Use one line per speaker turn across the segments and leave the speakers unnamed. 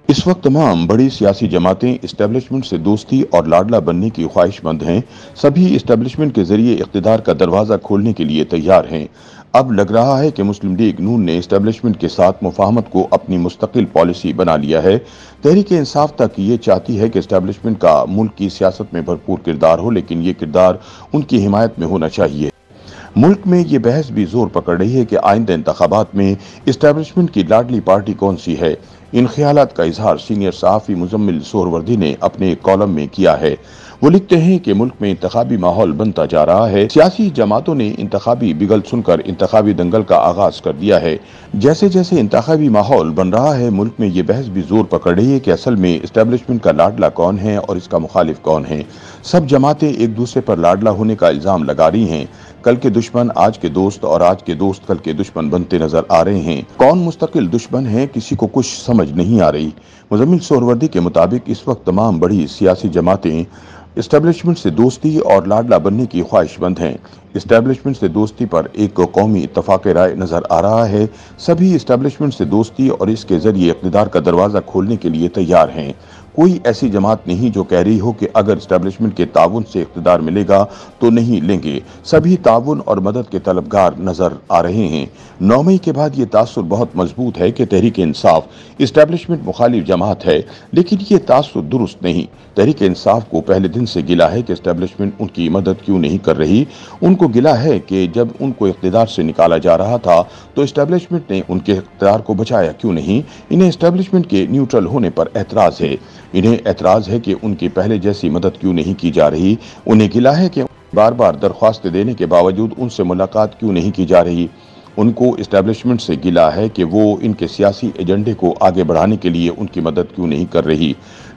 اس وقت تمام بڑی سیاسی جماعتیں اسٹیبلشمنٹ سے دوستی اور لاڈلا بننے کی خواہش مند ہیں۔ سبھی اسٹیبلشمنٹ کے ذریعے اقتدار کا دروازہ کھولنے کے لیے تیار ہیں۔ اب لگ رہا ہے کہ مسلم لیگ نون نے اسٹیبلشمنٹ کے ساتھ مفاہمت کو اپنی مستقل پالیسی بنا لیا ہے۔ تحریک انصاف تک یہ چاہتی ہے کہ اسٹیبلشمنٹ کا ملک کی سیاست میں بھرپور کردار ہو، لیکن یہ کردار ان کی حمایت میں ہونا چاہیے۔ ملک میں یہ بحث بھی زور پکڑ رہی ہے کہ آئندہ انتخابات میں اسٹیبلشمنٹ کی لاڈلی پارٹی کون سی ہے۔ ان خیالات کا اظہار سینئر صحافی مزمل سہروردی نے اپنے ایک کالم میں کیا ہے۔ وہ لکھتے ہیں کہ ملک میں انتخابی ماحول بنتا جا رہا ہے۔ سیاسی جماعتوں نے انتخابی بگل سن کر انتخابی دنگل کا آغاز کر دیا ہے۔ جیسے جیسے انتخابی ماحول بن رہا ہے، ملک میں یہ بحث بھی زور پکڑ رہی ہے کہ اصل میں اسٹیبلشمنٹ کا لاڈلا کون ہے اور اس کا مخالف کون ہے۔ سب جماعتیں ایک دوسرے پر لاڈلا ہونے کا الزام لگا رہی ہیں۔ کل کے دشمن آج کے دوست اور آج کے دوست کل کے دشمن بنتے نظر آ رہے ہیں۔ کون مستقل دشمن ہے، کسی کو کچھ سمجھ نہیں آ رہی۔ مزمل سہروردی کے مطابق اس وقت تمام بڑی سیاسی جماعتیں اسٹیبلشمنٹ سے دوستی اور لاڈلا بننے کی خواہش مند ہیں۔ اسٹیبلشمنٹ سے دوستی پر ایک قومی اتفاق رائے نظر آ رہا ہے۔ سبھی اسٹیبلشمنٹ سے دوستی اور اس کے ذریعے اقتدار کا دروازہ کھولنے کے لیے تیار ہیں۔ کوئی ایسی جماعت نہیں جو کہہ رہی ہو کہ اگر اسٹیبلشمنٹ کے تعاون سے اقتدار ملے گا تو نہیں لیں گے۔ سبھی تعاون اور مدد کے طلبگار نظر آ رہے ہیں۔ 9 مئی کے بعد یہ تاثر بہت مضبوط ہے کہ تحریک انصاف اسٹیبلشمنٹ مخالف جماعت ہے، لیکن یہ تاثر درست نہیں۔ تحریک انصاف کو پہلے دن سے گلہ ہے کہ اسٹیبلشمنٹ ان کی مدد کیوں نہیں کر رہی۔ ان کو گلہ ہے کہ جب ان کو اقتدار سے نکالا جا رہا تھا تو اسٹیبلشمنٹ نے ان کے اقتدار کو بچایا کیوں نہیں۔ انہیں اسٹیبلشمنٹ کے نیوٹرل ہونے پر اعتراض ہے۔ انہیں اعتراض ہے کہ ان کی پہلے جیسی مدد کیوں نہیں کی جا رہی۔ انہیں گلہ ہے کہ بار بار درخواست دینے کے باوجود ان سے ملاقات کیوں نہیں کی جا رہی۔ ان کو اسٹیبلشمنٹ سے گلہ ہے کہ وہ ان کے سیاسی ایجنڈے کو آگے بڑھانے کے لیے ان کی مدد کیوں نہیں کر رہی۔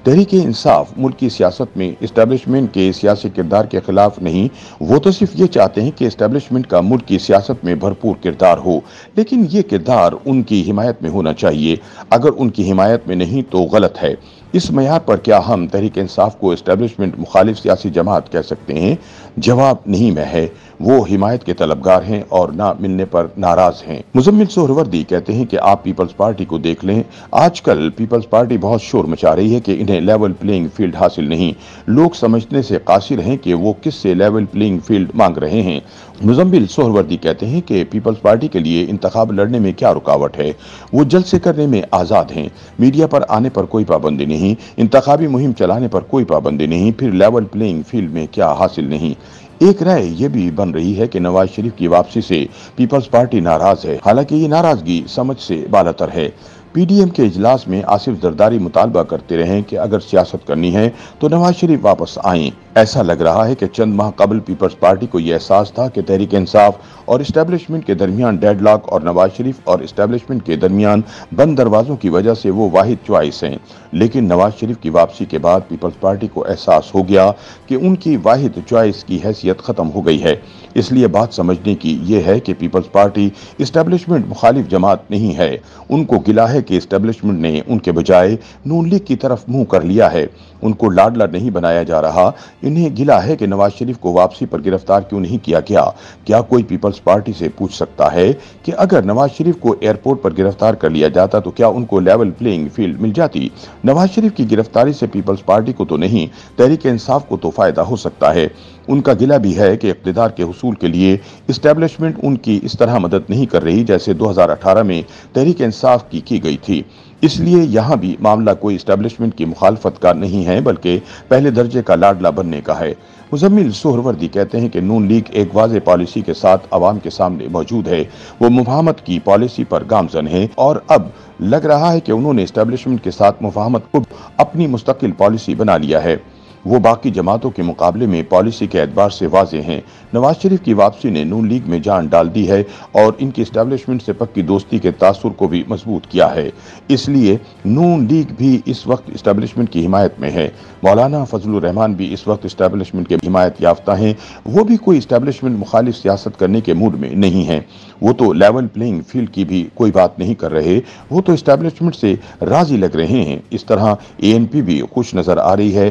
تحریک انصاف ملک کی سیاست میں اسٹیبلشمنٹ کے سیاسی کردار کے خلاف نہیں، وہ تو صرف یہ چاہتے ہیں کہ اسٹیبلشمنٹ کا ملک کی سیاست میں بھرپور کردار ہو، لیکن یہ کردار ان کی حمایت میں ہونا چاہیے۔ اگر ان کی حمایت میں نہیں تو غلط ہے۔ اس معیار پر کیا ہم تحریک انصاف کو اسٹیبلشمنٹ مخالف سیاسی جماعت کہہ سکتے ہیں؟ جواب نہیں میں ہے۔ وہ حمایت کے طلبگار ہیں اور نہ ملنے پر ناراض ہیں۔ مزمل سہروردی کہتے ہیں کہ آپ پیپلز پارٹی کو دیکھ لیں۔ آج کل پیپلز پارٹی بہت شور مچا رہی ہے کہ انہیں لیول پلینگ فیلڈ حاصل نہیں۔ لوگ سمجھنے سے قاصر ہیں کہ وہ کس سے لیول پلینگ فیلڈ مانگ رہے ہیں۔ مزمل سہروردی کہتے ہیں کہ پیپلز پارٹی کے لیے انتخاب لڑنے میں کیا رکاوٹ ہے؟ وہ جلسے کرنے میں آزاد ہیں، میڈیا پر آنے پر کوئی پابندی نہیں، انتخابی مہم چلانے پر کوئی پابندی نہیں، پھر لیول پلینگ فیلڈ میں کیا حاصل نہیں؟ ایک رائے یہ بھی بن رہی ہے کہ نواز شریف کی واپسی سے پیپلز پارٹی ناراض ہے، حالانکہ یہ ناراضگی سمجھ سے بالاتر ہے۔ پی ڈی ایم کے اجلاس میں آصف زرداری مطالبہ کرتے رہے کہ اگر سیاست کرنی ہے تو نواز شریف واپس آئیں۔ ایسا لگ رہا ہے کہ چند ماہ قبل پیپلز پارٹی کو یہ احساس تھا کہ تحریک انصاف اور اسٹیبلشمنٹ کے درمیان ڈیڈ لاک اور نواز شریف اور اسٹیبلشمنٹ کے درمیان بند دروازوں کی وجہ سے وہ واحد چوائس ہیں، لیکن نواز شریف کی واپسی کے بعد پیپلز پارٹی کو احساس ہو گیا کہ ان کی واحد چوائس کی حیثیت ختم ہو گئی ہے۔ اس لیے بات سمجھنے کی یہ ہے کہ پیپلز پارٹی اسٹیبلشمنٹ مخالف جماعت نہیں ہے۔ ان کو گلہ ہے کہ اسٹیبلشمنٹ نے ان کے بجائے نون لیگ کی طرف منہ کر لیا ہے۔ ان کو لاڈلا نہیں بنایا جا رہا۔ انہیں گلہ ہے کہ نواز شریف کو واپسی پر گرفتار کیوں نہیں کیا گیا۔ کیا کوئی پیپلز پارٹی سے پوچھ سکتا ہے کہ اگر نواز شریف کو ایئرپورٹ پر گرفتار کر لیا جاتا تو کیا ان کو لیول پلینگ فیلڈ مل جاتی؟ نواز شریف کی گرفتاری سے پیپلز پارٹی کو تو نہیں، تحریک انصاف کو تو فائدہ ہو سکتا ہے۔ ان کا گلہ بھی ہے کہ اقتدار کے حصول کے لیے اسٹیبلشمنٹ ان کی اس طرح مدد نہیں کر رہی جیسے 2018 میں تحریک انصاف کی گئی تھی۔ اس لیے یہاں بھی معاملہ کوئی اسٹیبلشمنٹ کی مخالفت کا نہیں ہے بلکہ پہلے درجے کا لاڈلا بننے کا ہے۔ مزمل سہروردی کہتے ہیں کہ نون لیگ ایک واضح پالیسی کے ساتھ عوام کے سامنے موجود ہے۔ وہ مفاہمت کی پالیسی پر گامزن ہے اور اب لگ رہا ہے کہ انہوں نے اسٹیبلشمنٹ کے ساتھ مفاہمت کو اپنی مستقل پالیسی بنا لیا ہے۔ وہ باقی جماعتوں کے مقابلے میں پالیسی کے اعتبار سے واضح ہیں۔ نواز شریف کی واپسی نے نون لیگ میں جان ڈال دی ہے اور ان کی اسٹیبلشمنٹ سے پکی دوستی کے تاثر کو بھی مضبوط کیا ہے۔ اس لیے نون لیگ بھی اس وقت اسٹیبلشمنٹ کی حمایت میں ہے۔ مولانا فضل الرحمان بھی اس وقت اسٹیبلشمنٹ کے حمایت یافتہ ہیں۔ وہ بھی کوئی اسٹیبلشمنٹ مخالف سیاست کرنے کے موڈ میں نہیں ہیں۔ وہ تو لیول پلینگ فیلڈ کی بھی کوئی بات نہیں کر رہے، وہ تو اسٹیبلشمنٹ سے راضی لگ رہے ہیں۔ اس طرح اے این پی بھی خوش نظر آ رہی ہے۔